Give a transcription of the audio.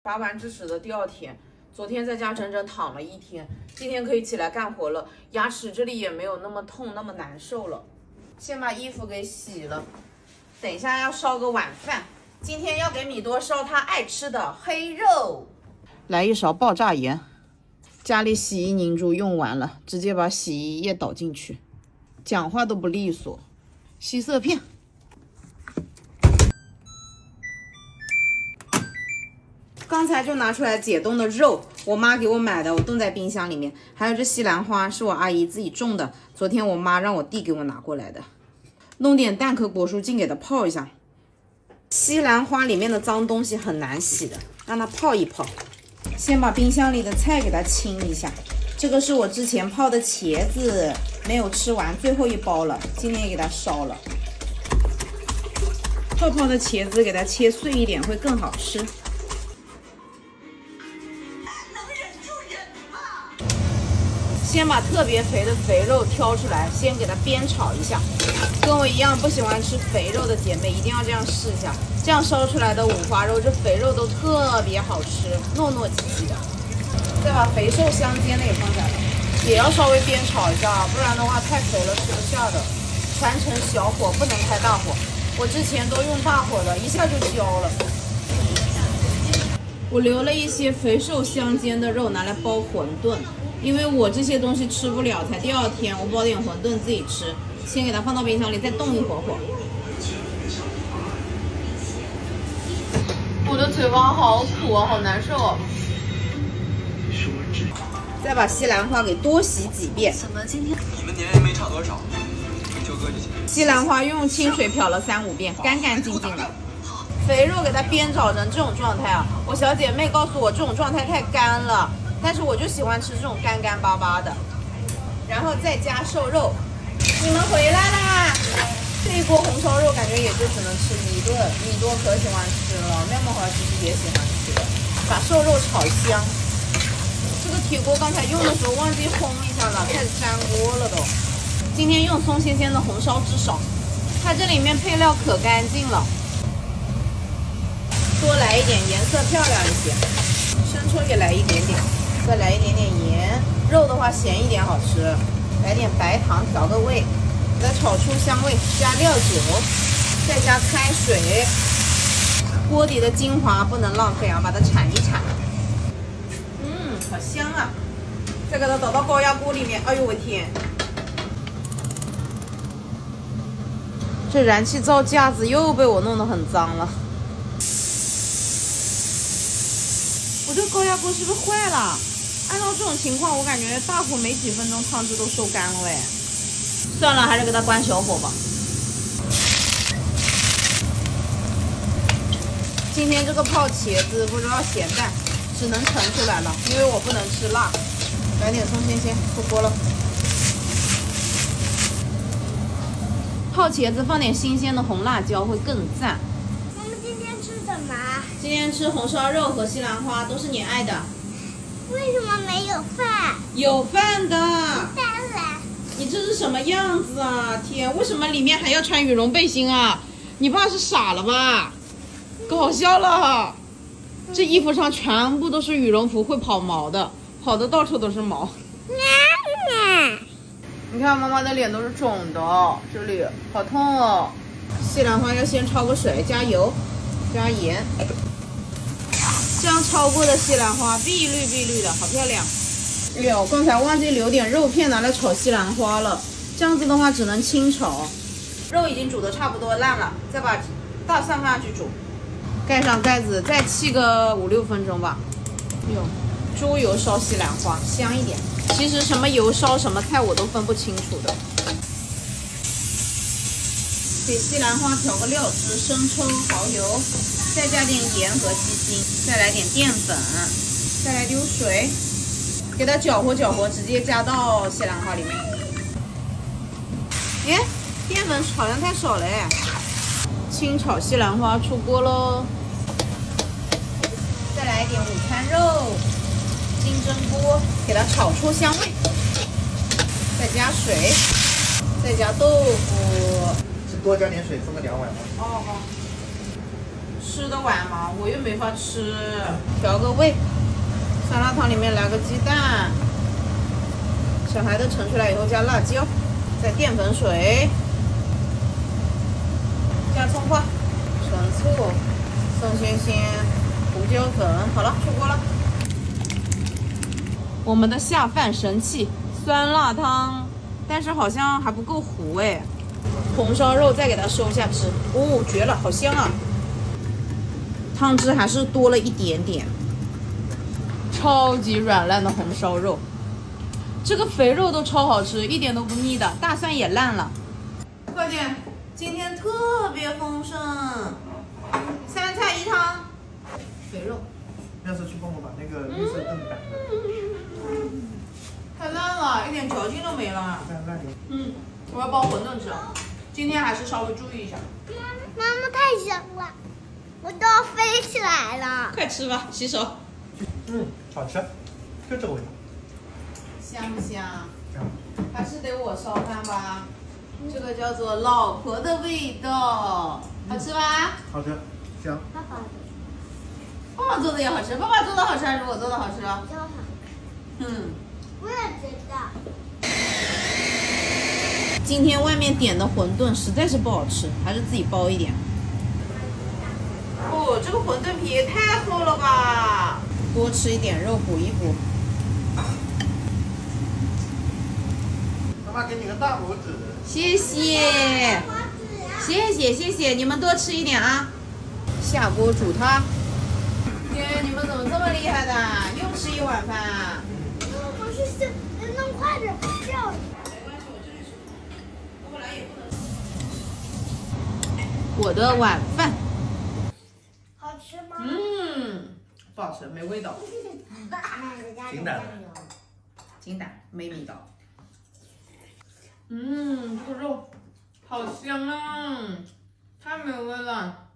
拔完智齿的第2天，昨天在家整整躺了1天，今天可以起来干活了，牙齿这里也没有那么痛那么难受了。先把衣服给洗了，等一下要烧个晚饭，今天要给米多烧他爱吃的黑肉。来一勺爆炸盐，家里洗衣凝珠用完了，直接把洗衣液倒进去，讲话都不利索。吸色片。刚才就拿出来解冻的肉，我妈给我买的，我冻在冰箱里面。还有这西兰花是我阿姨自己种的，昨天我妈让我弟给我拿过来的。弄点蛋壳果蔬净给它泡一下。西兰花里面的脏东西很难洗的，让它泡一泡。先把冰箱里的菜给它清一下。这个是我之前泡的茄子，没有吃完，最后1包了，今天也给它烧了。泡泡的茄子给它切碎一点会更好吃。先把特别肥的肥肉挑出来，先给它煸炒一下。跟我一样不喜欢吃肥肉的姐妹一定要这样试一下，这样烧出来的五花肉，这肥肉都特别好吃，糯糯唧唧的。再把肥瘦相间的也放下来，也要稍微煸炒一下，不然的话太肥了吃不下的。传承小火，不能开大火。我之前都用大火的，一下就焦了。我留了一些肥瘦相间的肉拿来包馄饨。因为我这些东西吃不了，才第2天，我包点馄饨自己吃。先给它放到冰箱里，再冻一会儿。我的嘴巴好苦啊，好难受啊！再把西兰花给多洗几遍。怎么今天？你们年龄没差多少，就搁这些。西兰花用清水漂了3、5遍，干干净净的。肥肉给它煸炒成这种状态啊！我小姐妹告诉我，这种状态太干了。但是我就喜欢吃这种干干巴巴的，然后再加瘦肉。你们回来啦！这一锅红烧肉感觉也就只能吃1顿，米多可喜欢吃了，妙妙花其实也喜欢吃的。把瘦肉炒香。这个铁锅刚才用的时候忘记烘一下了，开始粘锅了都。今天用松鲜鲜的红烧至少，它这里面配料可干净了。多来一点，颜色漂亮一些。生抽也来一点点。再来一点点盐，肉的话咸一点好吃，来点白糖调个味，给它炒出香味，加料酒，再加开水，锅底的精华不能浪费啊，把它铲一铲。好香啊！再给它倒到高压锅里面，哎呦我天！这燃气灶架子又被我弄得很脏了。我这个高压锅是不是坏了？按照这种情况，我感觉大火没几分钟汤汁都收干了哎。算了，还是给它关小火吧。今天这个泡茄子不知道咸淡，只能盛出来了，因为我不能吃辣。来点松鲜鲜，出锅了。泡茄子放点新鲜的红辣椒会更赞。我们今天吃什么？今天吃红烧肉和西兰花，都是你爱的。为什么没有饭？有饭的。当然。你这是什么样子啊？天，为什么里面还要穿羽绒背心啊？你爸是傻了吧？搞笑了！这衣服上全部都是羽绒服，会跑毛的，跑的到处都是毛。你看妈妈的脸都是肿的，这里好痛哦。西兰花要先焯个水，加油，加盐。这样焯过的西兰花碧绿碧绿的，好漂亮。哎呦，刚才忘记留点肉片拿来炒西兰花了，这样子的话只能清炒。肉已经煮的差不多烂了，再把大蒜放下去煮，盖上盖子，再沏个5、6分钟吧。哎呦，猪油烧西兰花香一点。其实什么油烧什么菜我都分不清楚的。给西兰花调个料汁，生抽、蚝油，再加点盐和鸡精，再来点淀粉，再来丢水，给它搅和搅和，直接加到西兰花里面。哎，淀粉好像太少了哎。清炒西兰花出锅喽，再来一点午餐肉，金针菇，给它炒出香味，再加水，再加豆腐。多加点水，分个2碗吧。哦。吃得完吗？我又没法吃。调个味，酸辣汤里面来个鸡蛋，小孩的盛出来以后加辣椒，再淀粉水，加葱花、陈醋、宋鲜鲜、胡椒粉，好了，出锅了。我们的下饭神器酸辣汤，但是好像还不够糊哎。红烧肉再给它收下汁，哦，绝了，好香啊！汤汁还是多了一点点，超级软烂的红烧肉，这个肥肉都超好吃，一点都不腻的，大蒜也烂了。快点，今天特别丰盛，3菜1汤，肥肉。要是去帮我把那个绿色炖改了，太烂了，一点嚼劲都没了。烂油。我要包馄饨吃，今天还是稍微注意一下。妈妈太香了，我都要飞起来了。快吃吧，洗手。好吃，就这个味道。香不香？香。还是得我烧饭吧。这个叫做老婆的味道，好吃吧？好吃，香。爸爸，爸爸做的也好吃，爸爸做的好吃还是我做的好吃？真好。我也觉得。今天外面点的馄饨实在是不好吃，还是自己包一点。哦，这个馄饨皮也太厚了吧！多吃一点肉补一补。妈妈给你个大拇指。谢谢，谢谢，你们多吃一点啊！下锅煮它。天，你们怎么这么厉害的？又吃一碗饭。我是想弄快点掉。我的晚饭，好吃吗？不好吃，没味道。清淡。清淡，没味道。这个肉好香啊，太美味了。